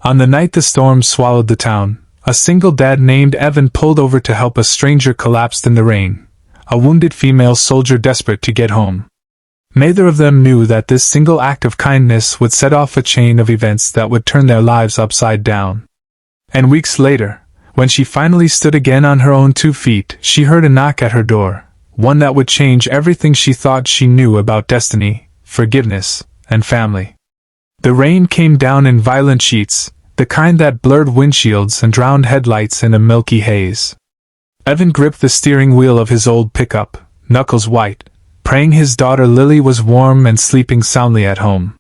On the night the storm swallowed the town, a single dad named Evan pulled over to help a stranger collapsed in the rain, a wounded female soldier desperate to get home. Neither of them knew that this single act of kindness would set off a chain of events that would turn their lives upside down. And weeks later, when she finally stood again on her own 2 feet, she heard a knock at her door, one that would change everything she thought she knew about destiny, forgiveness, and family. The rain came down in violent sheets, the kind that blurred windshields and drowned headlights in a milky haze. Evan gripped the steering wheel of his old pickup, knuckles white, praying his daughter Lily was warm and sleeping soundly at home.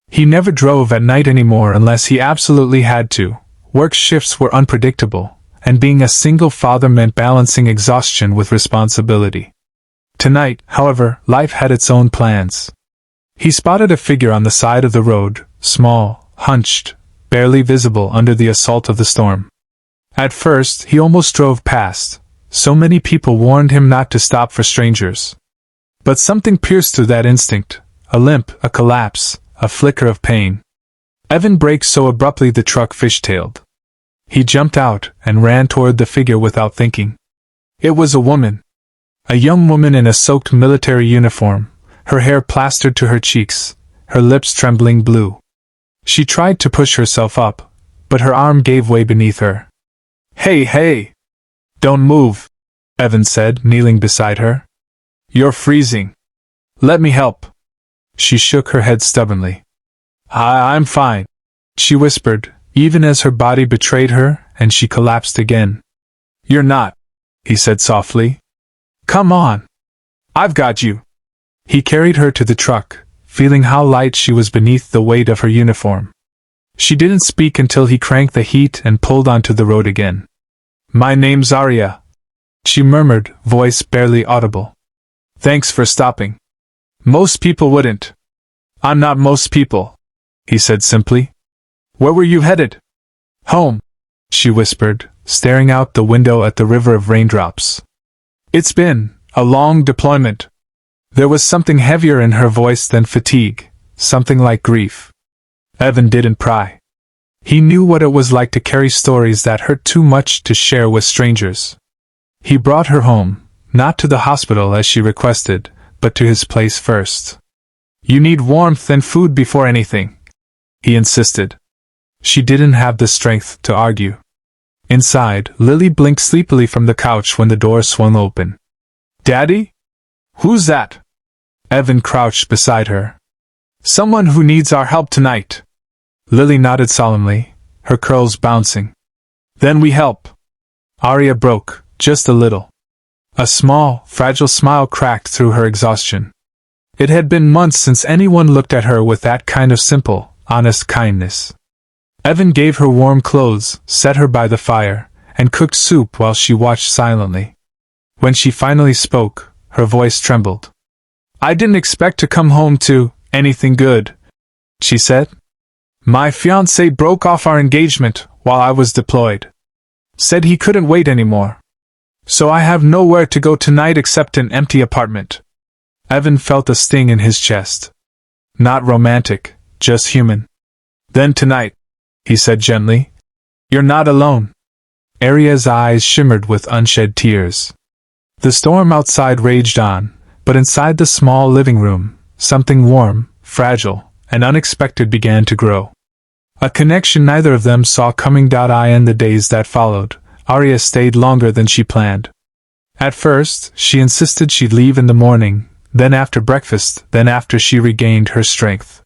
He never drove at night anymore unless he absolutely had to. Work shifts were unpredictable, and being a single father meant balancing exhaustion with responsibility. Tonight, however, life had its own plans. He spotted a figure on the side of the road, small, hunched, barely visible under the assault of the storm. At first, he almost drove past. So many people warned him not to stop for strangers. But something pierced through that instinct, a limp, a collapse, a flicker of pain. Evan braked so abruptly the truck fishtailed. He jumped out and ran toward the figure without thinking. It was a woman. A young woman in a soaked military uniform, her hair plastered to her cheeks, her lips trembling blue. She tried to push herself up, but her arm gave way beneath her. Hey! Don't move," Evan said, kneeling beside her. "You're freezing. Let me help." She shook her head stubbornly. I'm fine," she whispered, even as her body betrayed her, and she collapsed again. "You're not," he said softly. "Come on. I've got you." He carried her to the truck, feeling how light she was beneath the weight of her uniform. She didn't speak until he cranked the heat and pulled onto the road again. "My name's Arya," she murmured, voice barely audible. "Thanks for stopping. Most people wouldn't." "I'm not most people," he said simply. "Where were you headed?" "Home," she whispered, staring out the window at the river of raindrops. "It's been a long deployment." There was something heavier in her voice than fatigue, something like grief. Evan didn't pry. He knew what it was like to carry stories that hurt too much to share with strangers. He brought her home, not to the hospital as she requested, but to his place first. "You need warmth and food before anything," he insisted. She didn't have the strength to argue. Inside, Lily blinked sleepily from the couch when the door swung open. "Daddy? Who's that?" Evan crouched beside her. "Someone who needs our help tonight." Lily nodded solemnly, her curls bouncing. "Then we help." Arya broke, just a little. A small, fragile smile cracked through her exhaustion. It had been months since anyone looked at her with that kind of simple, honest kindness. Evan gave her warm clothes, set her by the fire, and cooked soup while she watched silently. When she finally spoke, her voice trembled. "I didn't expect to come home to anything good," she said. "My fiancé broke off our engagement while I was deployed. Said he couldn't wait anymore. So I have nowhere to go tonight except an empty apartment." Evan felt a sting in his chest. Not romantic, just human. "Then tonight," he said gently, "you're not alone." Arya's eyes shimmered with unshed tears. The storm outside raged on, but inside the small living room, something warm, fragile, and unexpected began to grow. A connection neither of them saw coming. In the days that followed, Arya stayed longer than she planned. At first, she insisted she'd leave in the morning, then after breakfast, then after she regained her strength.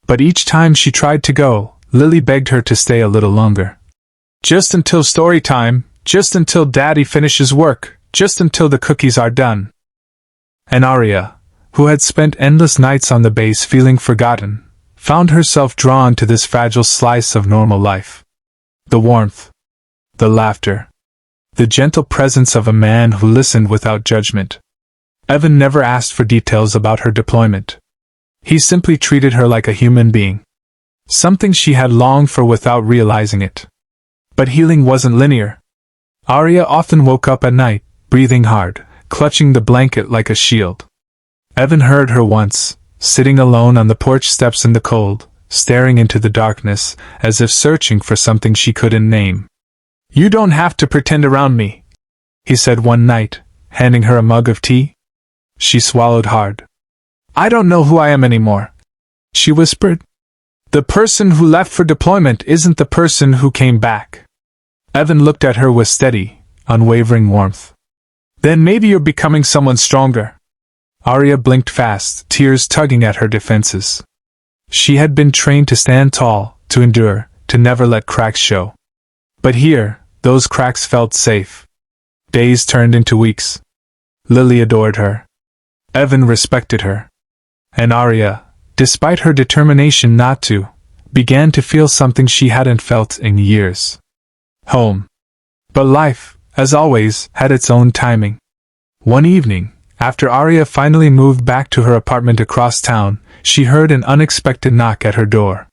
But each time she tried to go, Lily begged her to stay a little longer. "Just until story time, just until Daddy finishes work, just until the cookies are done." And Arya, who had spent endless nights on the base feeling forgotten, found herself drawn to this fragile slice of normal life. The warmth, the laughter, the gentle presence of a man who listened without judgment. Evan never asked for details about her deployment. He simply treated her like a human being. Something she had longed for without realizing it. But healing wasn't linear. Arya often woke up at night, breathing hard, clutching the blanket like a shield. Evan heard her once, sitting alone on the porch steps in the cold, staring into the darkness, as if searching for something she couldn't name. "You don't have to pretend around me," he said one night, handing her a mug of tea. She swallowed hard. "I don't know who I am anymore," she whispered. "The person who left for deployment isn't the person who came back." Evan looked at her with steady, unwavering warmth. "Then maybe you're becoming someone stronger." Arya blinked fast, tears tugging at her defenses. She had been trained to stand tall, to endure, to never let cracks show. But here, those cracks felt safe. Days turned into weeks. Lily adored her. Evan respected her. And Arya, despite her determination not to, began to feel something she hadn't felt in years. Home. But life, as always, had its own timing. One evening, after Arya finally moved back to her apartment across town, she heard an unexpected knock at her door.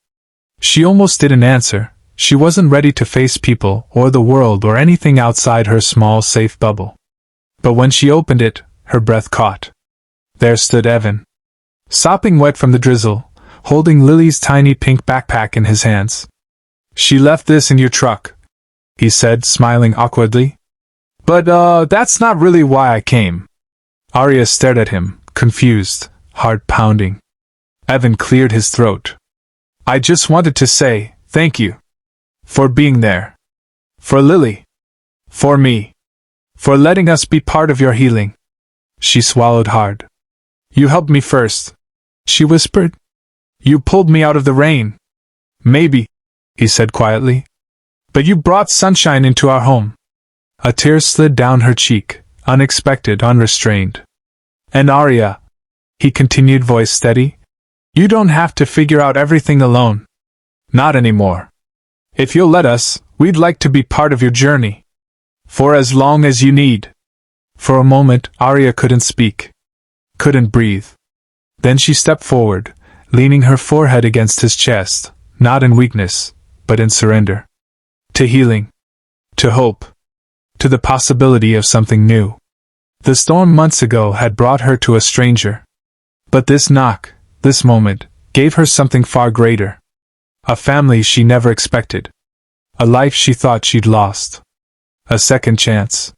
She almost didn't answer. She wasn't ready to face people, or the world, or anything outside her small, safe bubble. But when she opened it, her breath caught. There stood Evan, sopping wet from the drizzle, holding Lily's tiny pink backpack in his hands. "She left this in your truck," he said, smiling awkwardly. "But, that's not really why I came." Arya stared at him, confused, heart pounding. Evan cleared his throat. "I just wanted to say, thank you. For being there. For Lily. For me. For letting us be part of your healing." She swallowed hard. "You helped me first," she whispered. "You pulled me out of the rain." "Maybe," he said quietly. "But you brought sunshine into our home." A tear slid down her cheek, unexpected, unrestrained. "And Arya," he continued, voice steady, "you don't have to figure out everything alone. Not anymore. If you'll let us, we'd like to be part of your journey. For as long as you need." For a moment, Arya couldn't speak. Couldn't breathe. Then she stepped forward, leaning her forehead against his chest, not in weakness, but in surrender. To healing. To hope. To the possibility of something new. The storm months ago had brought her to a stranger. But this knock, this moment, gave her something far greater. A family she never expected. A life she thought she'd lost. A second chance.